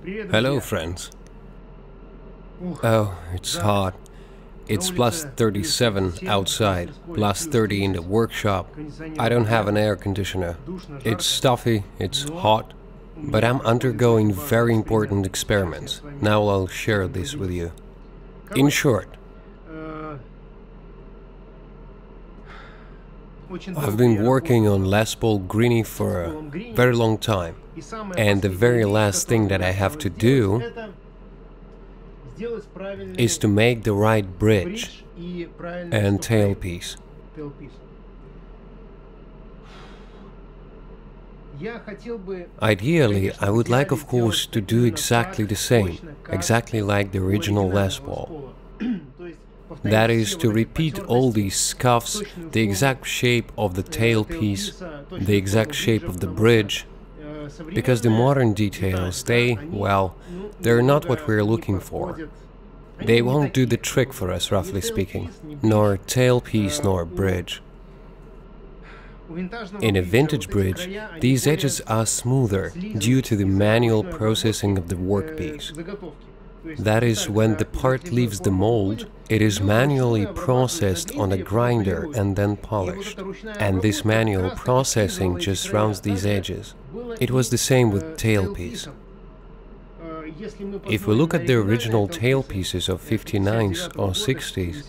Hello, friends. Oh, it's hot. It's plus 37 outside, plus 30 in the workshop. I don't have an air conditioner. It's stuffy, it's hot, but I'm undergoing very important experiments. Now I'll share this with you. In short, I've been working on Les Paul Greeny for a very long time, and the very last thing that I have to do is to make the right bridge and tailpiece. Ideally, I would like, of course, to do exactly the same, exactly like the original Les Paul. That is, to repeat all these scuffs, the exact shape of the tailpiece, the exact shape of the bridge, because the modern details, they're not what we're looking for. They won't do the trick for us, roughly speaking, nor tailpiece nor bridge. In a vintage bridge, these edges are smoother due to the manual processing of the workpiece. That is, when the part leaves the mold, it is manually processed on a grinder and then polished. And this manual processing just rounds these edges. It was the same with tailpiece. If we look at the original tailpieces of 59s or 60s,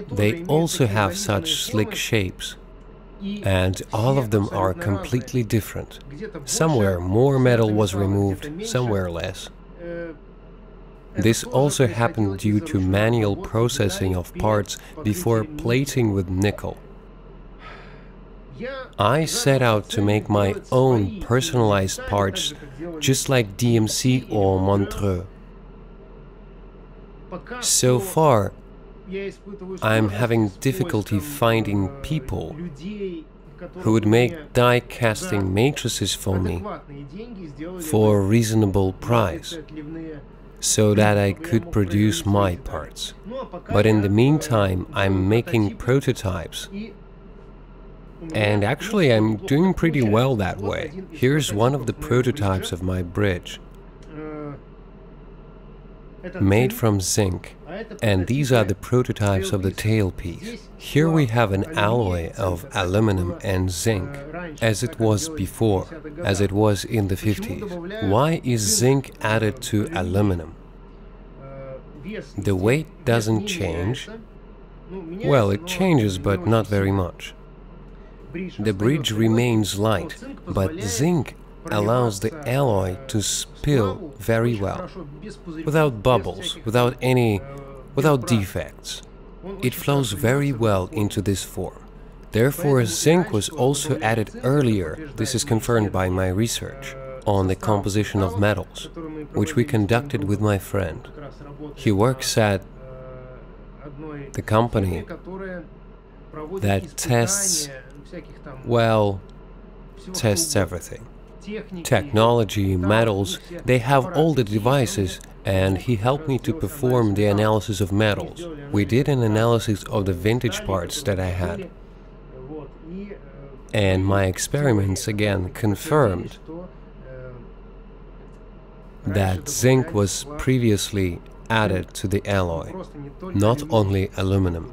they also have such slick shapes. And all of them are completely different. Somewhere more metal was removed, somewhere less. This also happened due to manual processing of parts before plating with nickel. I set out to make my own personalized parts, just like DMC or Montreux. So far, I'm having difficulty finding people who would make die casting matrices for me for a reasonable price, so that I could produce my parts. But in the meantime, I'm making prototypes. And actually, I'm doing pretty well that way. Here's one of the prototypes of my bridge, made from zinc. And these are the prototypes of the tailpiece. Here we have an alloy of aluminum and zinc, as it was before, as it was in the 50s. Why is zinc added to aluminum? The weight doesn't change. Well, it changes, but not very much. The bridge remains light, but zinc allows the alloy to spill very well, without bubbles, without defects. It flows very well into this form. Therefore, zinc was also added earlier, this is confirmed by my research, on the composition of metals, which we conducted with my friend. He works at the company that tests everything. Technology, metals, they have all the devices, and he helped me to perform the analysis of metals. We did an analysis of the vintage parts that I had. And my experiments again confirmed that zinc was previously added to the alloy, not only aluminum.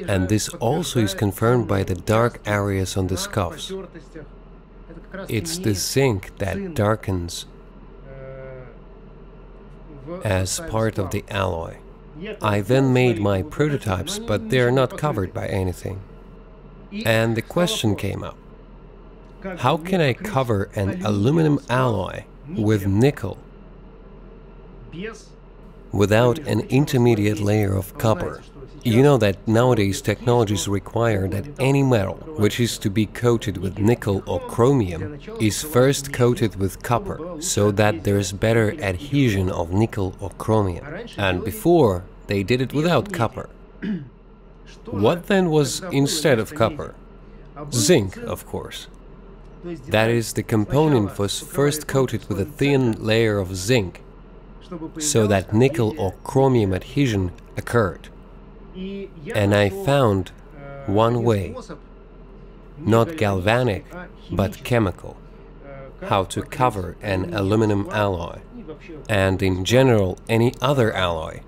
And this also is confirmed by the dark areas on the scuffs. It's the zinc that darkens as part of the alloy. I then made my prototypes, but they are not covered by anything. And the question came up: how can I cover an aluminum alloy with nickel without an intermediate layer of copper? You know that nowadays technologies require that any metal which is to be coated with nickel or chromium is first coated with copper, so that there is better adhesion of nickel or chromium. And before, they did it without copper. What then was instead of copper? Zinc, of course. That is, the component was first coated with a thin layer of zinc, so that nickel or chromium adhesion occurred. And I found one way, not galvanic, but chemical. how to cover an aluminum alloy, and in general any other alloy,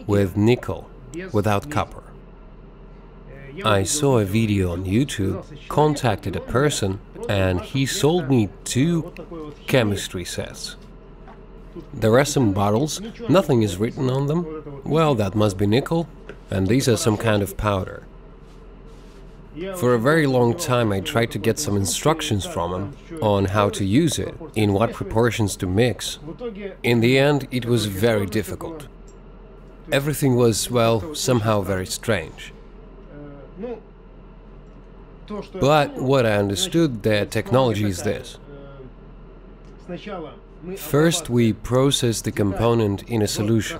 with nickel, without copper. I saw a video on YouTube, contacted a person, and he sold me 2 chemistry sets. There are some bottles, nothing is written on them. Well, that must be nickel, and these are some kind of powder. For a very long time I tried to get some instructions from him on how to use it, in what proportions to mix. In the end, it was very difficult. Everything was, well, somehow very strange. But what I understood, the technology is this. First we process the component in a solution,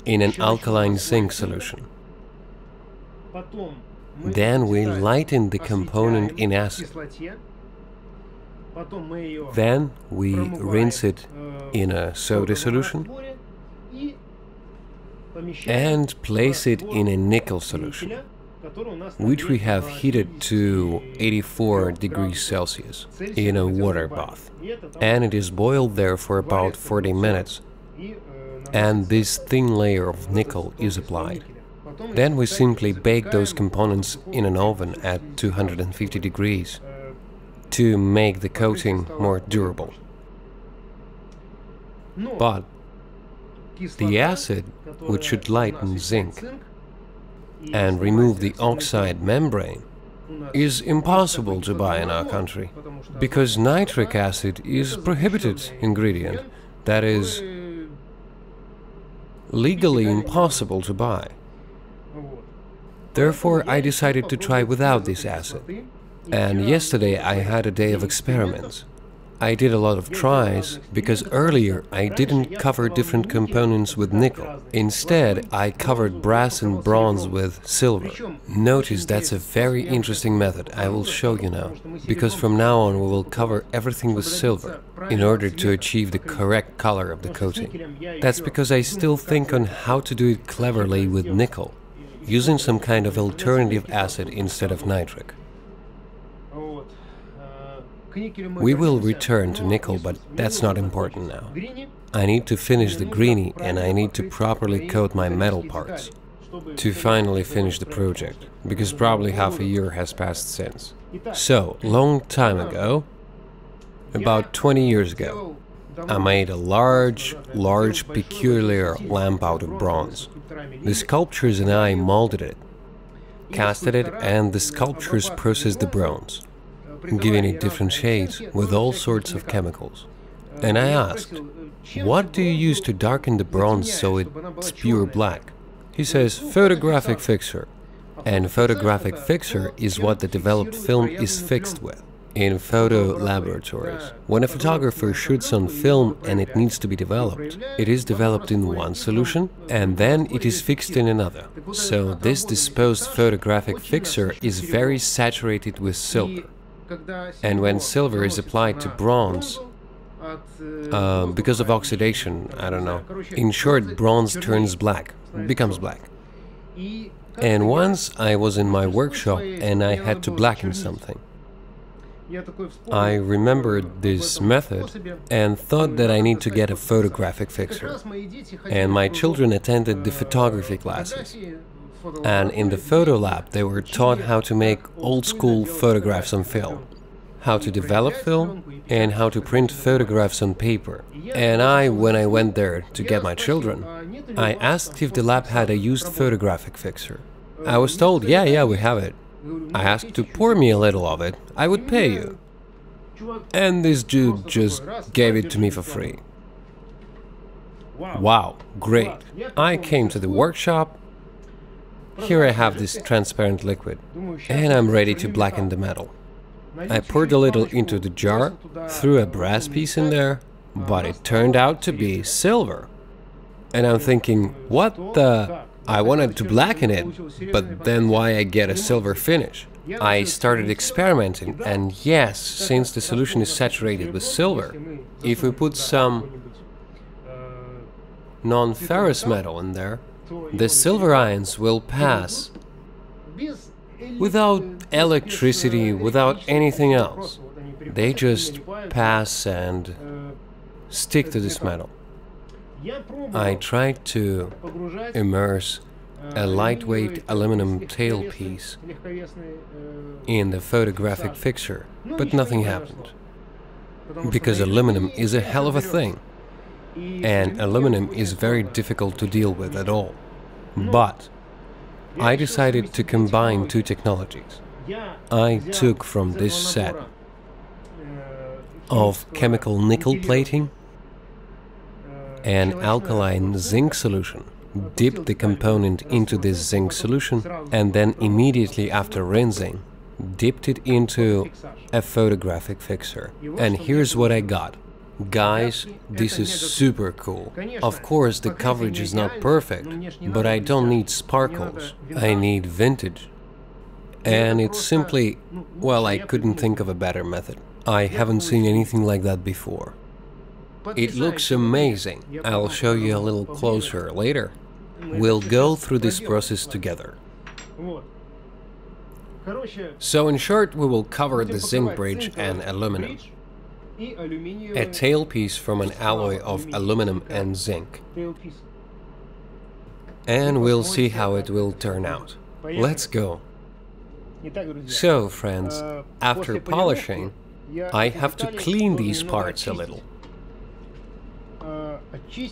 in an alkaline zinc solution. Then we lighten the component in acid. Then we rinse it in a soda solution and place it in a nickel solution, which we have heated to 84 degrees Celsius in a water bath. And it is boiled there for about 40 minutes. And this thin layer of nickel is applied. Then we simply bake those components in an oven at 250 degrees to make the coating more durable. But the acid, which should lighten zinc and remove the oxide membrane, is impossible to buy in our country, because nitric acid is a prohibited ingredient, that is, legally impossible to buy. Therefore, I decided to try without this acid. And yesterday I had a day of experiments. I did a lot of tries, because earlier I didn't cover different components with nickel. Instead, I covered brass and bronze with silver. Notice that's a very interesting method, I will show you now. Because from now on we will cover everything with silver, in order to achieve the correct color of the coating. That's because I still think on how to do it cleverly with nickel, using some kind of alternative acid instead of nitric. We will return to nickel, but that's not important now. I need to finish the greenie and I need to properly coat my metal parts to finally finish the project, because probably half a year has passed since. So, long time ago, about 20 years ago, I made a large peculiar lamp out of bronze. The sculptors and I molded it, casted it, and the sculptors processed the bronze, giving it different shades with all sorts of chemicals. And I asked, what do you use to darken the bronze so it's pure black? He says, photographic fixer. And photographic fixer is what the developed film is fixed with in photo laboratories. When a photographer shoots on film and it needs to be developed, it is developed in one solution and then it is fixed in another. So this disposed photographic fixer is very saturated with silver. And when silver is applied to bronze, because of oxidation, I don't know. In short, bronze turns black, becomes black. And once I was in my workshop and I had to blacken something. I remembered this method and thought that I need to get a photographic fixer. And my children attended the photography classes. And in the photo lab they were taught how to make old-school photographs on film, how to develop film, and how to print photographs on paper. And when I went there to get my children, I asked if the lab had a used photographic fixer. I was told, yeah, we have it. I asked to pour me a little of it, I would pay you. And this dude just gave it to me for free. Wow, great. I came to the workshop. Here I have this transparent liquid, and I'm ready to blacken the metal. I poured a little into the jar, threw a brass piece in there, but it turned out to be silver. And I'm thinking, what the... I wanted to blacken it, but then why I get a silver finish? I started experimenting, and yes, since the solution is saturated with silver, if we put some non-ferrous metal in there, the silver ions will pass without electricity, without anything else. They just pass and stick to this metal. I tried to immerse a lightweight aluminum tailpiece in the photographic fixture, but nothing happened. Because aluminum is a hell of a thing, and aluminum is very difficult to deal with at all. But I decided to combine two technologies. I took from this set of chemical nickel plating an alkaline zinc solution, dipped the component into this zinc solution, and then immediately after rinsing, dipped it into a photographic fixer. And here's what I got. Guys, this is super cool. Of course, the coverage is not perfect, but I don't need sparkles. I need vintage. And it's simply, well, I couldn't think of a better method. I haven't seen anything like that before. It looks amazing. I'll show you a little closer later. We'll go through this process together. So in short, we will cover the zinc bridge and aluminum. A tailpiece from an alloy of aluminum and zinc. And we'll see how it will turn out. Let's go. So, friends, after polishing, I have to clean these parts a little.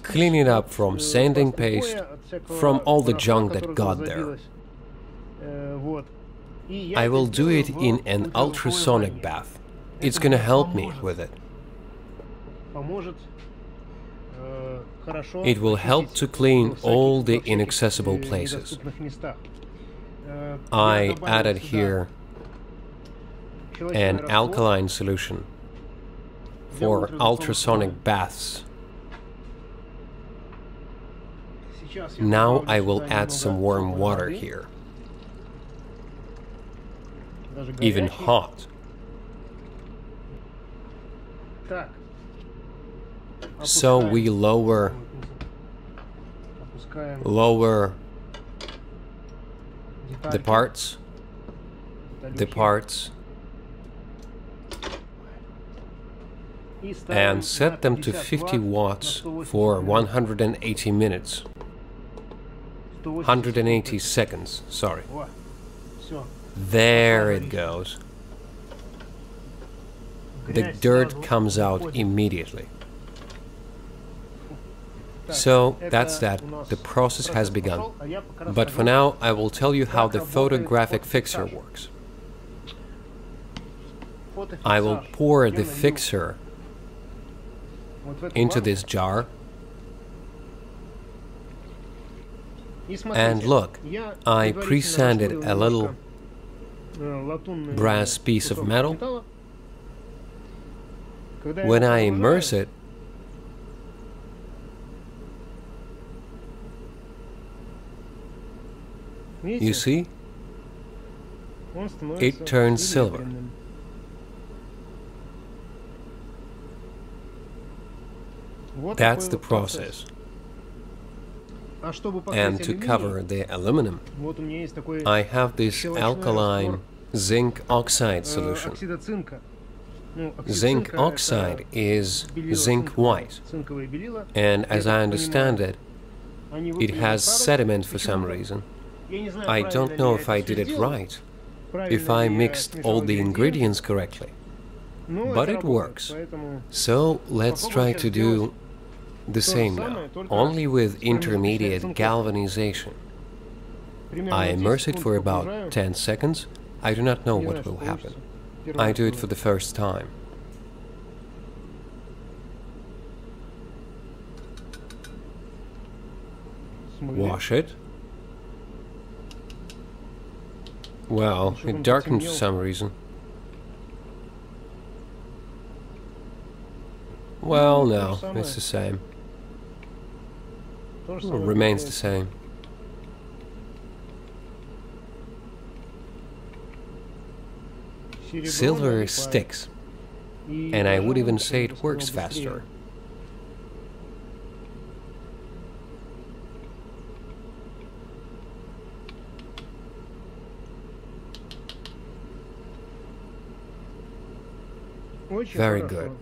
Clean it up from sanding paste, from all the junk that got there. I will do it in an ultrasonic bath. It's gonna help me with it. It will help to clean all the inaccessible places. I added here an alkaline solution for ultrasonic baths. Now I will add some warm water here. Even hot. So we lower the parts, and set them to 50 watts for 180 minutes. 180 seconds, sorry. There it goes. The dirt comes out immediately. So that's that. The process has begun. But for now, I will tell you how the photographic fixer works. I will pour the fixer into this jar. And look, I pre-sanded a little brass piece of metal. When I immerse it, you see, it turns silver. That's the process. And to cover the aluminum, I have this alkaline zinc oxide solution. Zinc oxide is zinc white, and as I understand it, it has sediment for some reason. I don't know if I did it right, if I mixed all the ingredients correctly, but it works. So let's try to do the same now, only with intermediate galvanization. I immerse it for about 10 seconds. I do not know what will happen. I do it for the first time. Wash it. Well, it darkened for some reason. Well, no, it's the same. Remains the same. Silver sticks, and I would even say it works faster. Very good.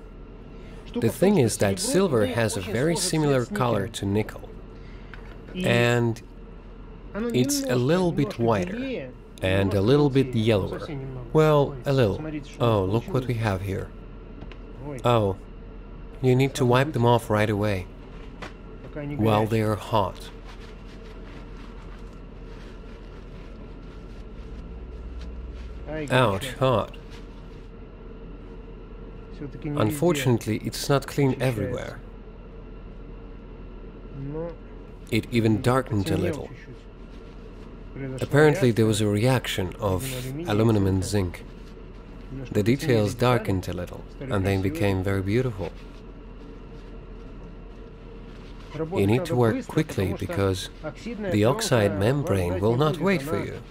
The thing is that silver has a very similar color to nickel. And it's a little bit whiter and a little bit yellower. Well, a little. Oh, look what we have here. Oh, you need to wipe them off right away while they are hot. Ouch, hot. Unfortunately, it's not clean everywhere. It even darkened a little. Apparently there was a reaction of aluminum and zinc. The details darkened a little, and they became very beautiful. You need to work quickly, because the oxide membrane will not wait for you.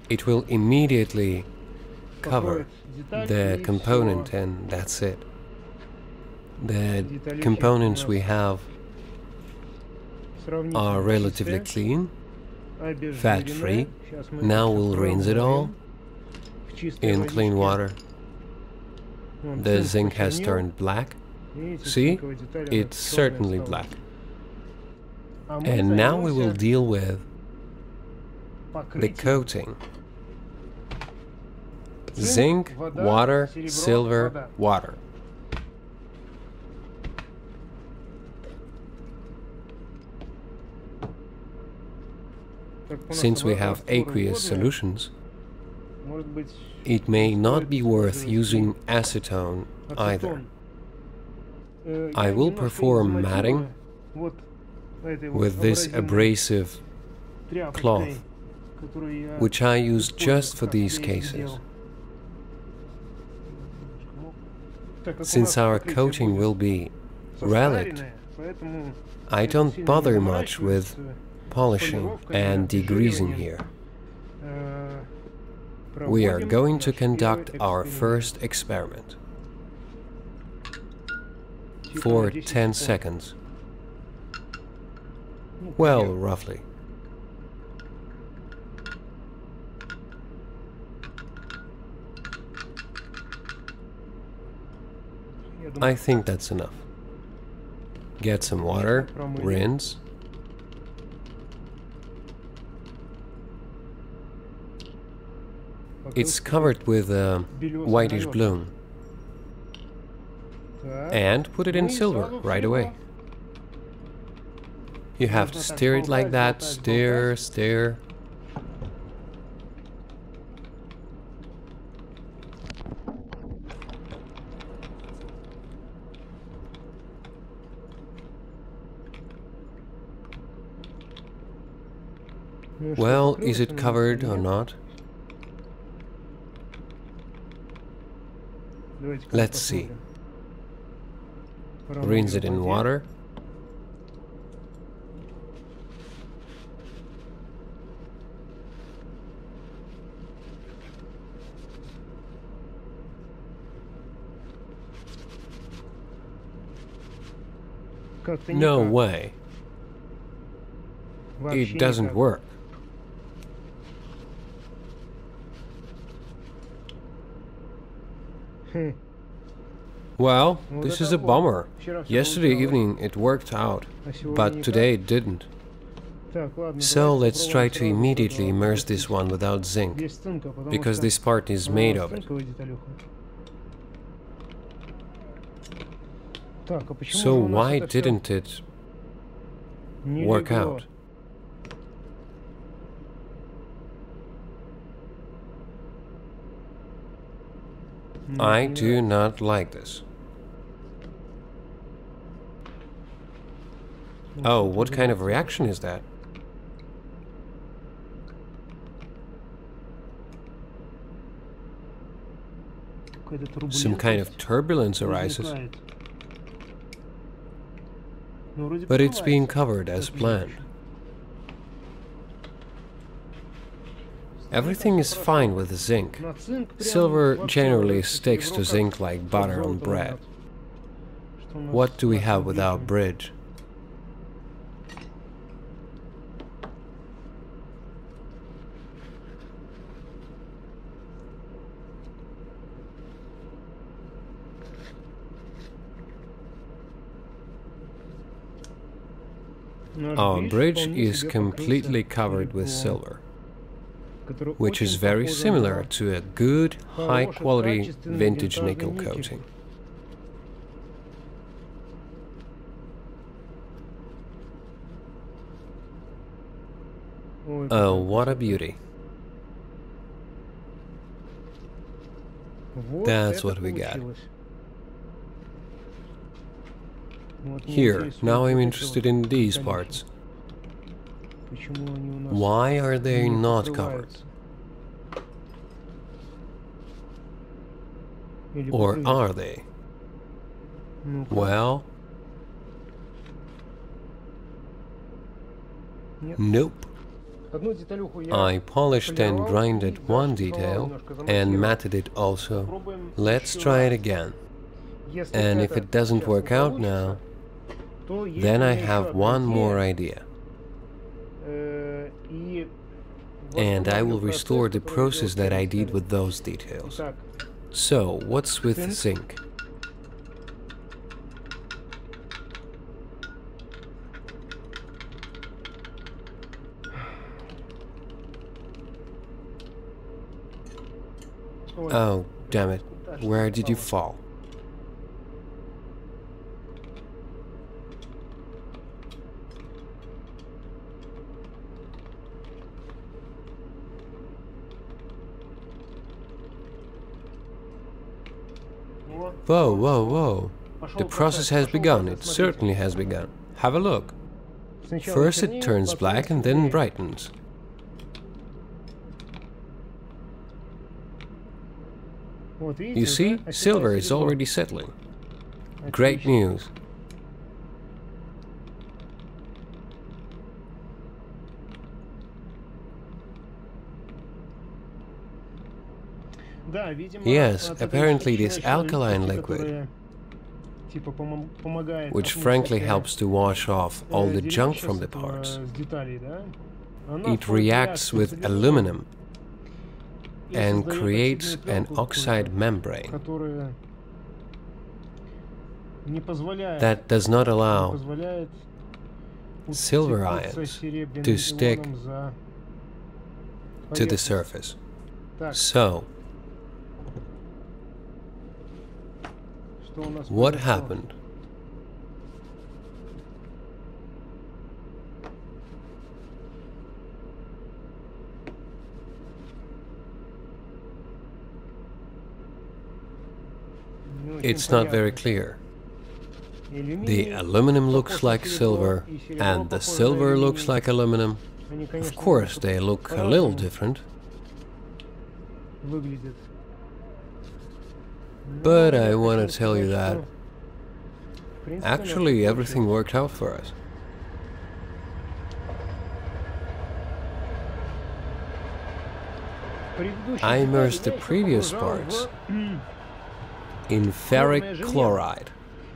It will immediately cover the component, and that's it. The components we have are relatively clean, fat-free. Now we'll rinse it all in clean water. The zinc has turned black. See? It's certainly black. And now we will deal with the coating. Zinc, water, silver, water. Since we have aqueous solutions, it may not be worth using acetone either. I will perform matting with this abrasive cloth, which I use just for these cases. Since our coating will be relict, I don't bother much with polishing and degreasing here. We are going to conduct our first experiment for 10 seconds. Well, roughly. I think that's enough. Get some water, rinse. It's covered with a whitish bloom. And put it in silver right away. You have to stir it like that, stir, stir. Well, is it covered or not? Let's see. Rinse it in water. No way. It doesn't work. Well, this is a bummer. Yesterday evening it worked out, but today it didn't. So let's try to immediately immerse this one without zinc, because this part is made of it. So why didn't it work out? I do not like this. Oh, what kind of reaction is that? Some kind of turbulence arises. But it's being covered as planned. Everything is fine with the zinc. Silver generally sticks to zinc like butter on bread. What do we have with our bridge? Our bridge is completely covered with silver, which is very similar to a good, high-quality vintage nickel coating. Oh, what a beauty. That's what we got. Here, now I'm interested in these parts. Why are they not covered? Or are they? Well, nope. I polished and grinded one detail and matted it also. Let's try it again. And if it doesn't work out now, then I have one more idea. And I will restore the process that I did with those details. So, what's with zinc? Oh, damn it. Where did you fall? Whoa, whoa, whoa. The process has begun. It certainly has begun. Have a look. First it turns black and then brightens. You see, silver is already settling. Great news. Yes, apparently this alkaline liquid, which frankly helps to wash off all the junk from the parts, it reacts with aluminum and creates an oxide membrane that does not allow silver ions to stick to the surface. So, what happened? It's not very clear. The aluminum looks like silver, and the silver looks like aluminum. Of course, they look a little different. But I want to tell you that actually everything worked out for us. I immersed the previous parts in ferric chloride,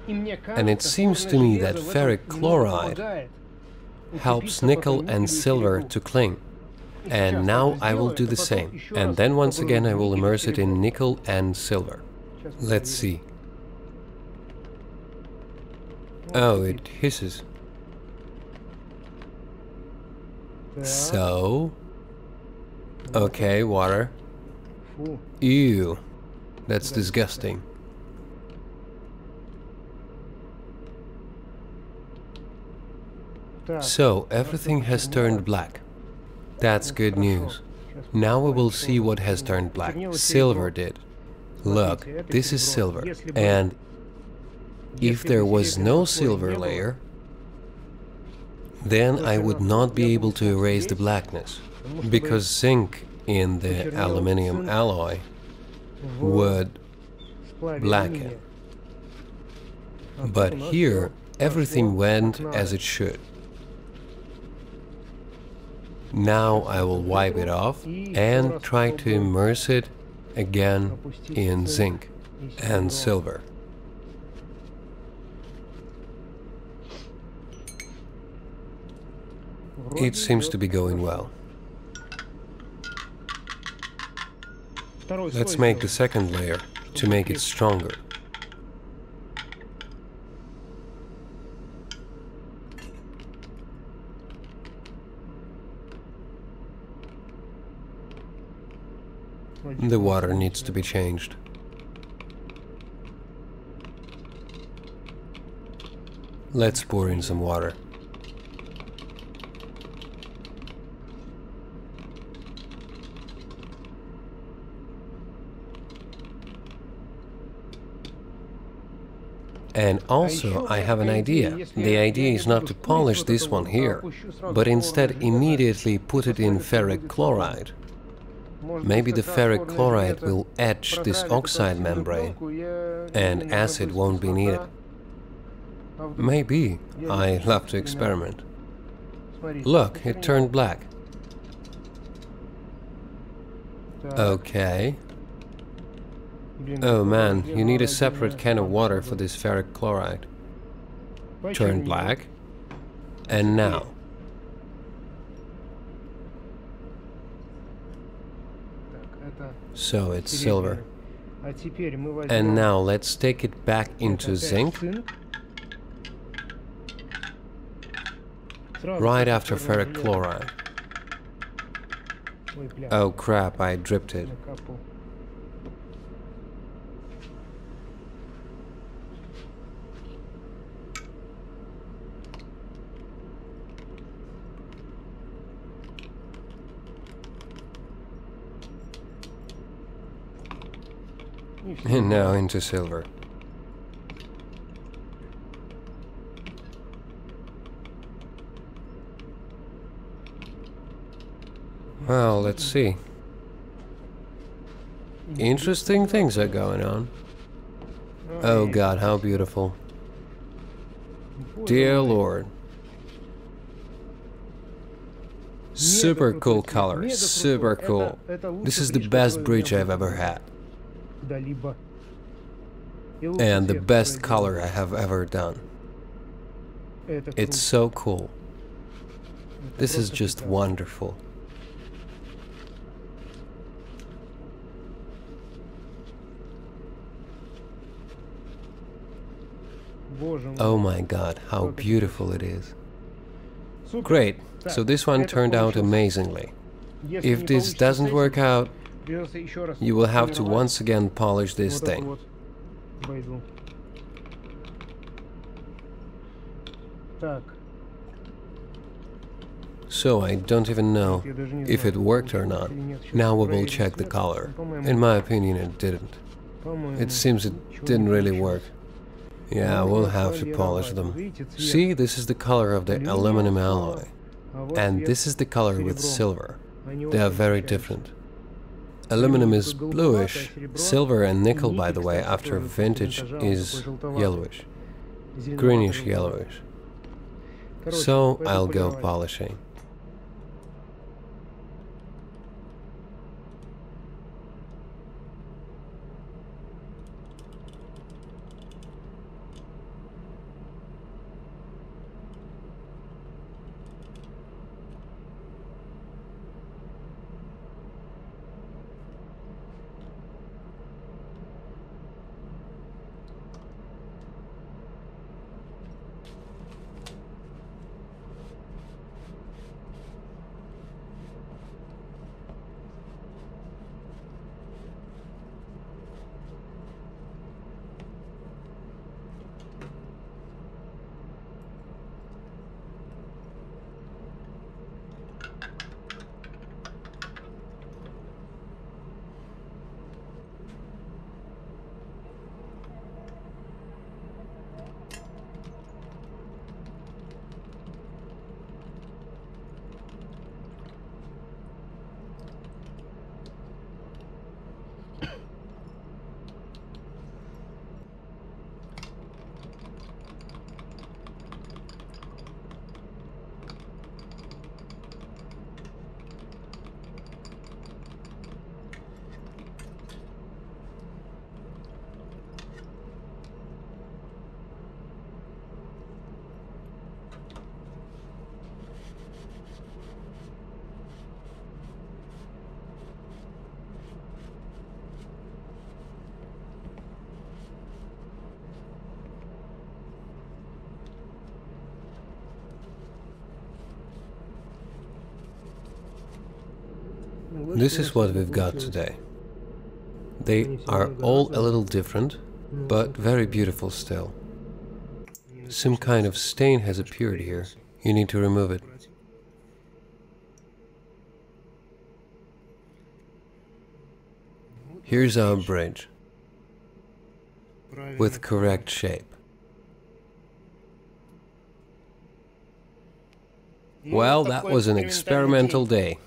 and it seems to me that ferric chloride helps nickel and silver to cling. And now I will do the same, and then once again I will immerse it in nickel and silver. Let's see. Oh, it hisses. So... Okay, water. Ew. That's disgusting. So, everything has turned black. That's good news. Now we will see what has turned black. Silver did. Look, this is silver. And if there was no silver layer, then I would not be able to erase the blackness, because zinc in the aluminium alloy would blacken. But here, everything went as it should. Now I will wipe it off and try to immerse it again in zinc and silver. It seems to be going well. Let's make the second layer to make it stronger. The water needs to be changed. Let's pour in some water. And also, I have an idea. The idea is not to polish this one here, but instead immediately put it in ferric chloride. Maybe the ferric chloride will etch this oxide membrane, and acid won't be needed. Maybe. I love to experiment. Look, it turned black. Okay. Oh man, you need a separate can of water for this ferric chloride. Turn black. And now. So it's silver. And now let's take it back into zinc. Right after ferric chloride. Oh crap, I dripped it. And now into silver. Well, let's see. Interesting things are going on. Oh God, how beautiful. Dear Lord. Super cool color, super cool. This is the best bridge I've ever had. And the best color I have ever done. It's so cool. This is just wonderful. Oh my God, how beautiful it is. Great, so this one turned out amazingly. If this doesn't work out, you will have to once again polish this thing. So I don't even know if it worked or not. Now we will check the color. In my opinion, it didn't. It seems it didn't really work. Yeah, we'll have to polish them. See, this is the color of the aluminum alloy. And this is the color with silver. They are very different. Aluminum is bluish. Silver and nickel, by the way, after vintage is yellowish. Greenish yellowish. So I'll go polishing. This is what we've got today. They are all a little different, but very beautiful still. Some kind of stain has appeared here. You need to remove it. Here's our bridge, with correct shape. Well, that was an experimental day,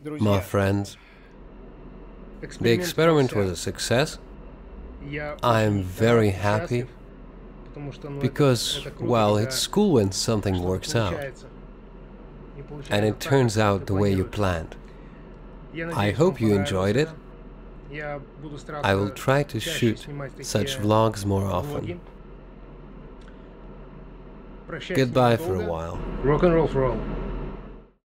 my friends. The experiment was a success. I am very happy, because, well, it's cool when something works out, and it turns out the way you planned. I hope you enjoyed it. I will try to shoot such vlogs more often. Goodbye for a while. Rock and roll for all.